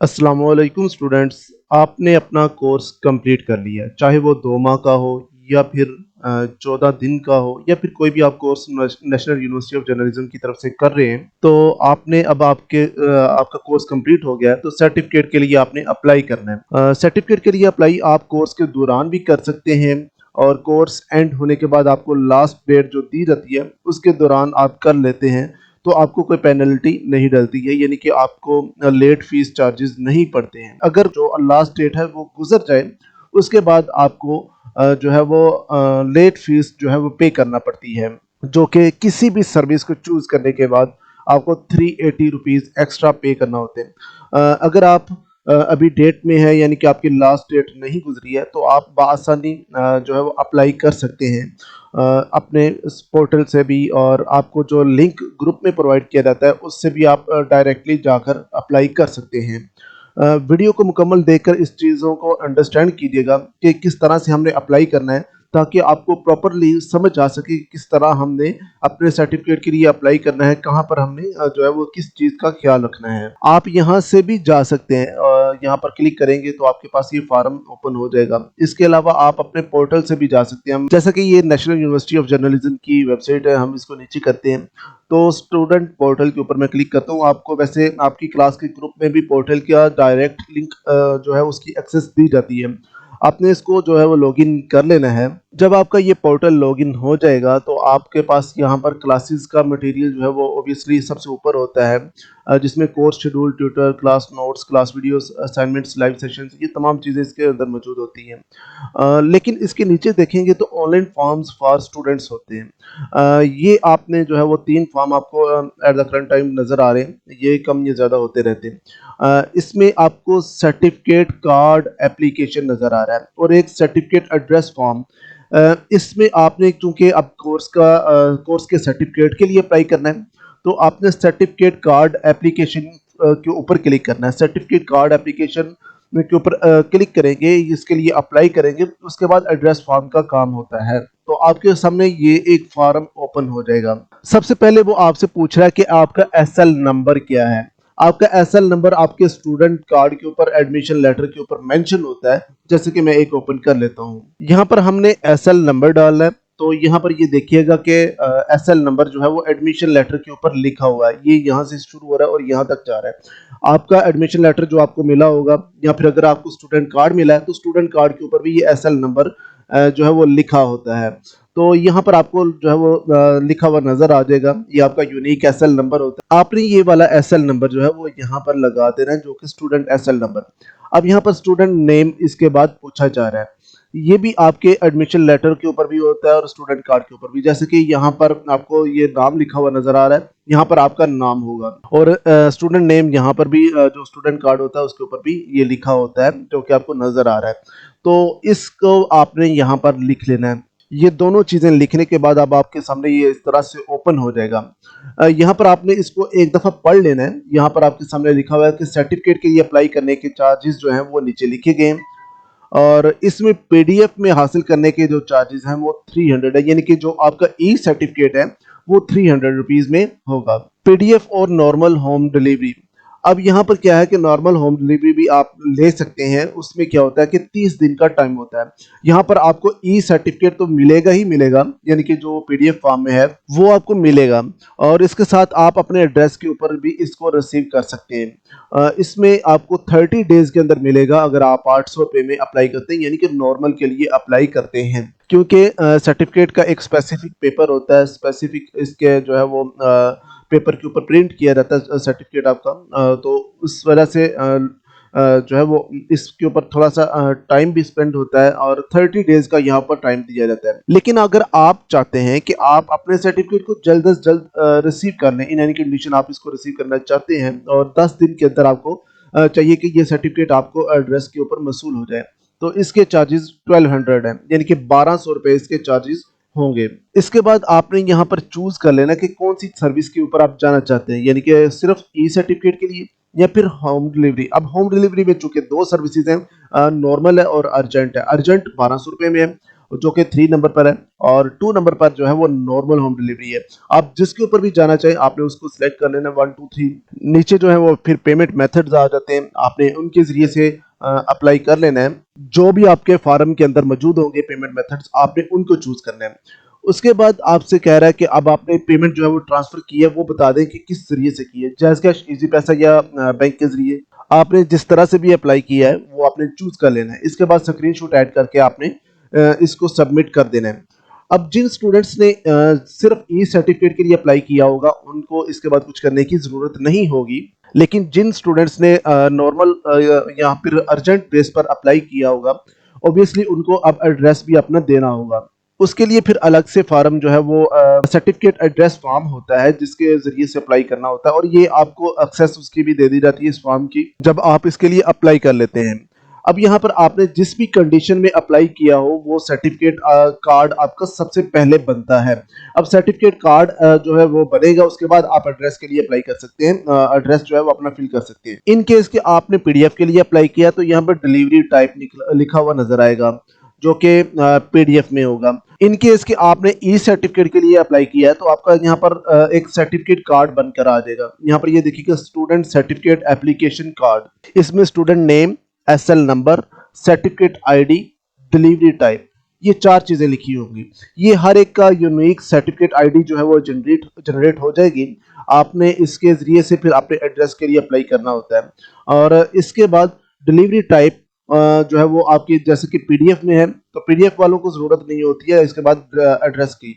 अस्सलाम वालेकुम स्टूडेंट्स। आपने अपना कोर्स कंप्लीट कर लिया, चाहे वो 2 माह का हो या फिर 14 दिन का हो या फिर कोई भी आप course national university of journalism की तरफ से कर रहे हैं। तो आपने अब आपका कोर्स कंप्लीट हो गया है, तो सर्टिफिकेट के लिए आपने अप्लाई करना है। सर्टिफिकेट के लिए अप्लाई आप कोर्स के दौरान भी कर सकते हैं और कोर्स एंड होने के बाद आपको लास्ट डेट जो दी जाती है उसके दौरान आप कर लेते हैं, तो आपको कोई पेनल्टी नहीं डलती है, यानी कि आपको लेट फीस चार्जेस नहीं पड़ते हैं। अगर जो लास्ट डेट है वो गुजर जाए उसके बाद आपको जो है वो लेट फीस जो है वो पे करना पड़ती है, जो कि किसी भी सर्विस को चूज करने के बाद आपको 380 रुपीज़ एक्स्ट्रा पे करना होते हैं। अगर आप अभी डेट में है, यानी कि आपकी लास्ट डेट नहीं गुजरी है, तो आप बआसानी जो है वो अप्लाई कर सकते हैं अपने इस पोर्टल से भी, और आपको जो लिंक ग्रुप में प्रोवाइड किया जाता है उससे भी आप डायरेक्टली जाकर अप्लाई कर सकते हैं। वीडियो को मुकम्मल देखकर इस चीज़ों को अंडरस्टैंड कीजिएगा कि किस तरह से हमने अप्लाई करना है, ताकि आपको प्रॉपरली समझ आ सके कि किस तरह हमने अपने सर्टिफिकेट के लिए अप्लाई करना है, कहाँ पर हमने जो है वो किस चीज़ का ख्याल रखना है। आप यहाँ से भी जा सकते हैं, यहाँ पर क्लिक करेंगे तो आपके पास ये फार्म ओपन हो जाएगा। इसके अलावा आप अपने पोर्टल से भी जा सकते हैं। जैसा कि ये नेशनल यूनिवर्सिटी ऑफ जर्नलिज्म की वेबसाइट है, हम इसको नीचे करते हैं तो स्टूडेंट पोर्टल के ऊपर मैं क्लिक करता हूँ। आपको वैसे आपकी क्लास के ग्रुप में भी पोर्टल का डायरेक्ट लिंक जो है उसकी एक्सेस दी जाती है। आपने इसको जो है वो लॉगिन कर लेना है। जब आपका ये पोर्टल लॉगिन हो जाएगा तो आपके पास यहाँ पर क्लासेस का मटेरियल जो है वो ऑब्वियसली सबसे ऊपर होता है, जिसमें course schedule, tutor, class notes, class videos, assignments, live sessions, ये तमाम चीज़ें इसके अंदर मौजूद होती हैं। लेकिन इसके नीचे देखेंगे तो ऑनलाइन फॉर्म्स फॉर स्टूडेंट्स होते हैं। ये आपने जो है वो 3 फॉर्म आपको एट द करंट टाइम नज़र आ रहे हैं, ये कम या ज़्यादा होते रहते हैं। इसमें आपको सर्टिफिकेट कार्ड एप्लीकेशन नज़र आ रहा है और एक सर्टिफिकेट एड्रेस फॉर्म। इसमें आपने चूंकि अब कोर्स के सर्टिफिकेट के लिए अप्लाई करना है, तो आपने सर्टिफिकेट कार्ड एप्लीकेशन के ऊपर क्लिक करना है। सर्टिफिकेट कार्ड एप्लीकेशन के ऊपर क्लिक करेंगे, इसके लिए अप्लाई करेंगे, उसके बाद एड्रेस फॉर्म का काम होता है। तो आपके सामने ये एक फॉर्म ओपन हो जाएगा। सबसे पहले वो आपसे पूछ रहा है कि आपका एसएल नंबर क्या है। आपका एसएल नंबर आपके स्टूडेंट कार्ड के ऊपर, एडमिशन लेटर के ऊपर मेंशन होता है। जैसे कि मैं एक ओपन कर लेता हूँ, यहाँ पर हमने एसएल नंबर डालना है। तो यहाँ पर ये देखिएगा कि एसएल नंबर जो है वो एडमिशन लेटर के ऊपर लिखा हुआ है, ये यहाँ से शुरू हो रहा है और यहाँ तक जा रहा है। आपका एडमिशन लेटर जो आपको मिला होगा, या फिर अगर आपको स्टूडेंट कार्ड मिला है तो स्टूडेंट कार्ड के ऊपर भी ये एसएल नंबर जो है वो लिखा होता है। तो यहाँ पर आपको जो है वो लिखा हुआ नजर आ जाएगा, ये आपका यूनिक एसएल नंबर होता है। आपने ये वाला एसएल नंबर जो है वो यहाँ पर लगा देना है, जो कि स्टूडेंट एसएल नंबर। अब यहाँ पर स्टूडेंट नेम इसके बाद पूछा जा रहा है, ये भी आपके एडमिशन लेटर के ऊपर भी होता है और स्टूडेंट कार्ड के ऊपर भी। जैसे कि यहाँ पर आपको ये नाम लिखा हुआ नजर आ रहा है, यहाँ पर आपका नाम होगा, और स्टूडेंट नेम यहाँ पर भी जो स्टूडेंट कार्ड होता है उसके ऊपर भी ये लिखा होता है, जो कि आपको नजर आ रहा है। तो इसको आपने यहाँ पर लिख लेना है। ये दोनों चीजें लिखने के बाद अब आपके सामने ये इस तरह से ओपन हो जाएगा। यहाँ पर आपने इसको एक दफा पढ़ लेना है। यहाँ पर आपके सामने लिखा हुआ है कि सर्टिफिकेट के लिए अप्लाई करने के चार्जेस जो हैं वो नीचे लिखे गए हैं, और इसमें पीडीएफ में हासिल करने के जो चार्जेस हैं वो 300 है, यानी कि जो आपका ई सर्टिफिकेट है वो 300 रुपीज में होगा। पीडीएफ और नॉर्मल होम डिलीवरी। अब यहाँ पर क्या है कि नॉर्मल होम डिलीवरी भी आप ले सकते हैं, उसमें क्या होता है कि 30 दिन का टाइम होता है। यहाँ पर आपको ई सर्टिफिकेट तो मिलेगा ही मिलेगा, यानी कि जो पीडीएफ फॉर्म में है वो आपको मिलेगा, और इसके साथ आप अपने एड्रेस के ऊपर भी इसको रिसीव कर सकते हैं। इसमें आपको 30 डेज के अंदर मिलेगा अगर आप 800 रुपये में अप्लाई करते हैं, यानी कि नॉर्मल के लिए अप्लाई करते हैं। क्योंकि सर्टिफिकेट का एक स्पेसिफिक पेपर होता है, स्पेसिफिक इसके जो है वो पेपर के ऊपर प्रिंट किया जाता है सर्टिफिकेट आपका, तो उस वजह से जो है वो इसके ऊपर थोड़ा सा टाइम भी स्पेंड होता है, और 30 डेज का यहाँ पर टाइम दिया जाता है। लेकिन अगर आप चाहते हैं कि आप अपने सर्टिफिकेट को जल्द से जल्द रिसीव कर लें, इन एनी कंडीशन आप इसको रिसीव करना चाहते हैं, और 10 दिन के अंदर आपको चाहिए कि ये सर्टिफिकेट आपको एड्रेस के ऊपर मसूल हो जाए, तो इसके चार्जेस 1200 है, यानी कि 1200 रुपए इसके चार्जेस होंगे। इसके बाद आपने यहाँ पर चूज कर लेना कि कौन सी सर्विस के ऊपर आप जाना चाहते हैं, यानी कि सिर्फ ई सर्टिफिकेट के लिए या फिर होम डिलीवरी। अब होम डिलीवरी में चूंकि दो सर्विसेज हैं, नॉर्मल है और अर्जेंट है। अर्जेंट 1200 रुपये में है, जो कि 3 नंबर पर है, और 2 नंबर पर जो है वो नॉर्मल होम डिलीवरी है। आप जिसके ऊपर भी जाना चाहें आपने उसको सिलेक्ट कर लेना है 1 2 3। नीचे जो है वो फिर पेमेंट मेथड्स आ जाते हैं, आपने उनके ज़रिए से अप्लाई कर लेना है। जो भी आपके फार्म के अंदर मौजूद होंगे पेमेंट मेथड्स, आपने उनको चूज़ करना है। उसके बाद आपसे कह रहा है कि अब आपने पेमेंट जो है वो ट्रांसफ़र की है, वो बता दें कि किस ज़रिए से की है, जैज़ कैश, ईज़ी पैसा या बैंक के ज़रिए। आपने जिस तरह से भी अप्लाई किया है वो आपने चूज़ कर लेना है। इसके बाद स्क्रीनशॉट ऐड करके आपने इसको सबमिट कर देना है। अब जिन स्टूडेंट्स ने सिर्फ ई सर्टिफिकेट के लिए अप्लाई किया होगा उनको इसके बाद कुछ करने की ज़रूरत नहीं होगी। लेकिन जिन स्टूडेंट्स ने नॉर्मल यहाँ पर अर्जेंट बेस पर अप्लाई किया होगा, ऑब्वियसली उनको अब एड्रेस भी अपना देना होगा। उसके लिए फिर अलग से फार्म जो है वो सर्टिफिकेट एड्रेस फॉर्म होता है जिसके ज़रिए से अप्लाई करना होता है, और ये आपको एक्सेस उसकी भी दे दी जाती है इस फॉर्म की, जब आप इसके लिए अप्लाई कर लेते हैं। अब यहाँ पर आपने जिस भी कंडीशन में अप्लाई किया हो वो सर्टिफिकेट कार्ड आपका सबसे पहले बनता है। अब सर्टिफिकेट कार्ड जो है वो बनेगा, उसके बाद आप एड्रेस के लिए अप्लाई कर सकते हैं, एड्रेस जो है वो अपना फिल कर सकते हैं। इन केस के आपने पीडीएफ के लिए अप्लाई किया तो यहाँ पर डिलीवरी टाइप लिखा हुआ नजर आएगा, जो कि पीडीएफ में होगा। इन केस कि आपने ई सर्टिफिकेट के लिए अप्लाई किया है तो आपका यहाँ पर एक सर्टिफिकेट कार्ड बनकर आ जाएगा। यहाँ पर ये देखिएगा, स्टूडेंट सर्टिफिकेट एप्लीकेशन कार्ड। इसमें student name, SL number, certificate ID, delivery type, ये 4 चीजें लिखी होंगी। ये हर एक का यूनिक सर्टिफिकेट आईडी जो है वो जनरेट हो जाएगी। आपने इसके जरिए से फिर अपने एड्रेस के लिए अप्लाई करना होता है। और इसके बाद डिलीवरी टाइप जो है वो आपकी, जैसे कि पीडीएफ में है तो पीडीएफ वालों को ज़रूरत नहीं होती है इसके बाद एड्रेस की,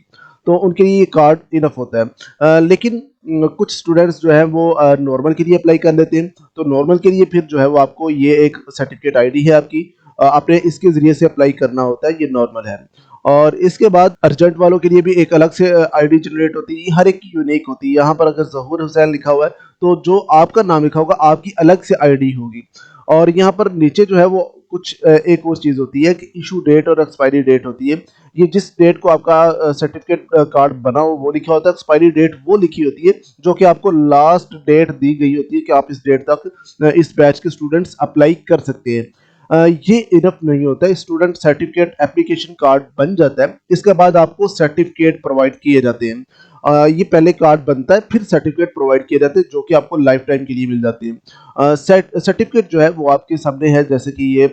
तो उनके लिए ये कार्ड इनफ होता है। लेकिन कुछ स्टूडेंट्स जो है वो नॉर्मल के लिए अप्लाई कर लेते हैं, तो नॉर्मल के लिए फिर जो है वो आपको ये एक सर्टिफिकेट आईडी है आपकी, आपने इसके ज़रिए से अप्लाई करना होता है, ये नॉर्मल है। और इसके बाद अर्जेंट वालों के लिए भी एक अलग से आईडी जनरेट होती है, हर एक की यूनिक होती है। यहाँ पर अगर ज़हूर हुसैन लिखा हुआ है तो जो आपका नाम लिखा होगा आपकी अलग से आईडी होगी। और यहाँ पर नीचे जो है वो कुछ एक और चीज़ होती है कि इशू डेट और एक्सपायरी डेट होती है। ये जिस डेट को आपका सर्टिफिकेट कार्ड बना हो वो लिखा होता है, एक्सपायरी डेट वो लिखी होती है जो कि आपको लास्ट डेट दी गई होती है कि आप इस डेट तक इस बैच के स्टूडेंट्स अप्लाई कर सकते हैं। ये इनफ नहीं होता है, स्टूडेंट सर्टिफिकेट एप्लीकेशन कार्ड बन जाता है, इसके बाद आपको सर्टिफिकेट प्रोवाइड किए जाते हैं। ये पहले कार्ड बनता है फिर सर्टिफिकेट प्रोवाइड किए जाते हैं जो कि आपको लाइफ टाइम के लिए मिल जाती है। सर्टिफिकेट जो है वो आपके सामने है, जैसे कि ये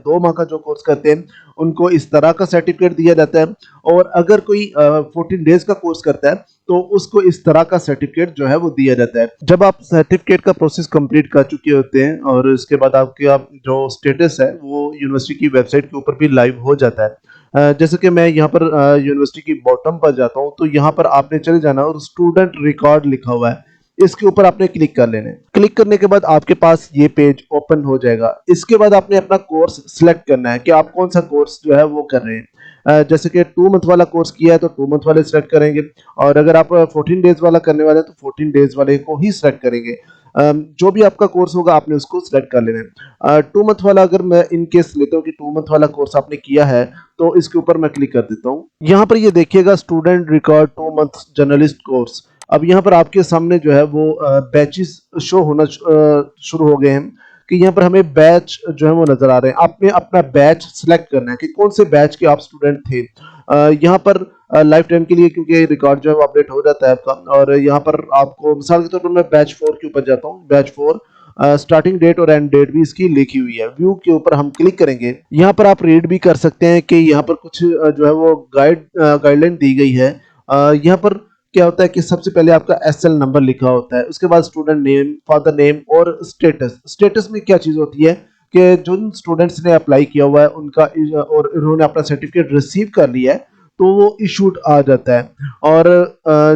2 माह का जो कोर्स करते हैं उनको इस तरह का सर्टिफिकेट दिया जाता है, और अगर कोई 14 डेज का कोर्स करता है तो उसको इस तरह का सर्टिफिकेट जो है वो दिया जाता है। जब आप सर्टिफिकेट का प्रोसेस कंप्लीट कर चुके होते हैं और इसके बाद आपके जो स्टेटस है वो यूनिवर्सिटी की वेबसाइट के ऊपर भी लाइव हो जाता है। जैसे कि मैं यहाँ पर यूनिवर्सिटी की बॉटम पर जाता हूँ तो यहाँ पर आपने चले जाना और स्टूडेंट रिकॉर्ड लिखा हुआ है, इसके ऊपर आपने क्लिक कर लेना है। क्लिक करने के बाद आपके पास ये पेज ओपन हो जाएगा। इसके बाद आपने अपना कोर्स सिलेक्ट करना है कि आप कौन सा कोर्स जो है वो कर रहे हैं। जैसे कि 2 मंथ वाला कोर्स किया है तो 2 मंथ वाले सिलेक्ट करेंगे, और अगर आप 14 डेज वाला करने वाले हैं तो 14 डेज वाले को ही सिलेक्ट करेंगे। जो भी आपका कोर्स होगा आपने उसको सिलेक्ट कर लेना है। 2 मंथ वाला अगर मैं इन केस लेता हूँ कि 2 मंथ वाला कोर्स आपने किया है तो इसके ऊपर मैं क्लिक कर देता हूँ। यहाँ पर ये देखिएगा, student record 2 month journalist course. अब यहाँ पर आपके सामने जो है वो बैचेस शो होना शुरू हो गए हैं कि यहाँ पर हमें बैच जो है वो नजर आ रहे हैं। आपने अपना बैच सिलेक्ट करना है कि कौन से बैच के आप स्टूडेंट थे। यहाँ पर लाइफ टाइम के लिए, क्योंकि रिकॉर्ड जो है वो अपडेट हो जाता है आपका, और यहाँ पर आपको मिसाल के तौर पर मैं बैच 4 के ऊपर जाता हूँ। बैच 4 स्टार्टिंग डेट और एंड डेट भी इसकी लिखी हुई है। व्यू के ऊपर हम क्लिक करेंगे, यहाँ पर आप रीड भी कर सकते हैं कि यहाँ पर कुछ जो है वो गाइडलाइन दी गई है। यहाँ पर क्या होता है कि सबसे पहले आपका एसएल नंबर लिखा होता है, उसके बाद स्टूडेंट नेम, फादर नेम और स्टेटस। स्टेटस में क्या चीज़ होती है कि जिन स्टूडेंट्स ने अप्लाई किया हुआ है उनका और उन्होंने अपना सर्टिफिकेट रिसीव कर लिया है तो वो इशूड आ जाता है, और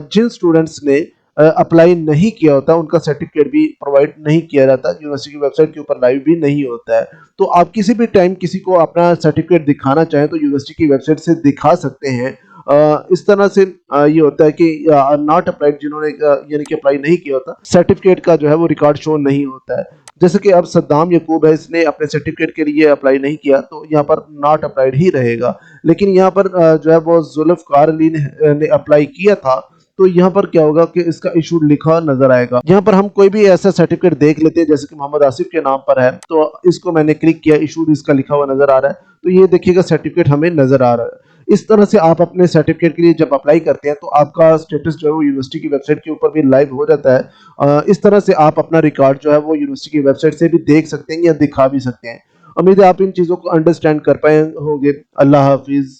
जिन स्टूडेंट्स ने अप्लाई नहीं किया होता उनका सर्टिफिकेट भी प्रोवाइड नहीं किया जाता, यूनिवर्सिटी की वेबसाइट के ऊपर लाइव भी नहीं होता है। तो आप किसी भी टाइम किसी को अपना सर्टिफिकेट दिखाना चाहें तो यूनिवर्सिटी की वेबसाइट से दिखा सकते हैं। इस तरह से ये होता है कि नॉट अप्लाइड, जिन्होंने यानी कि अप्लाई नहीं किया होता, सर्टिफिकेट का जो है वो रिकॉर्ड शो नहीं होता है। जैसे कि अब सद्दाम यकूब है, इसने अपने सर्टिफिकेट के लिए अप्लाई नहीं किया तो यहाँ पर नॉट अप्लाइड ही रहेगा। लेकिन यहाँ पर जो है वो जुल्फ़कार अली ने अप्लाई किया था तो यहाँ पर क्या होगा कि इसका इशू लिखा नजर आएगा। यहाँ पर हम कोई भी ऐसा सर्टिफिकेट देख लेते हैं जैसे कि मोहम्मद आसिफ के नाम पर है, तो इसको मैंने क्लिक किया, इशूड इसका लिखा हुआ नजर आ रहा है, तो ये देखिएगा सर्टिफिकेट हमें नजर आ रहा है। इस तरह से आप अपने सर्टिफिकेट के लिए जब अप्लाई करते हैं तो आपका स्टेटस जो है वो यूनिवर्सिटी की वेबसाइट के ऊपर भी लाइव हो जाता है। इस तरह से आप अपना रिकॉर्ड जो है वो यूनिवर्सिटी की वेबसाइट से भी देख सकते हैं या दिखा भी सकते हैं। उम्मीद है आप इन चीज़ों को अंडरस्टैंड कर पाए होंगे। अल्लाह हाफिज।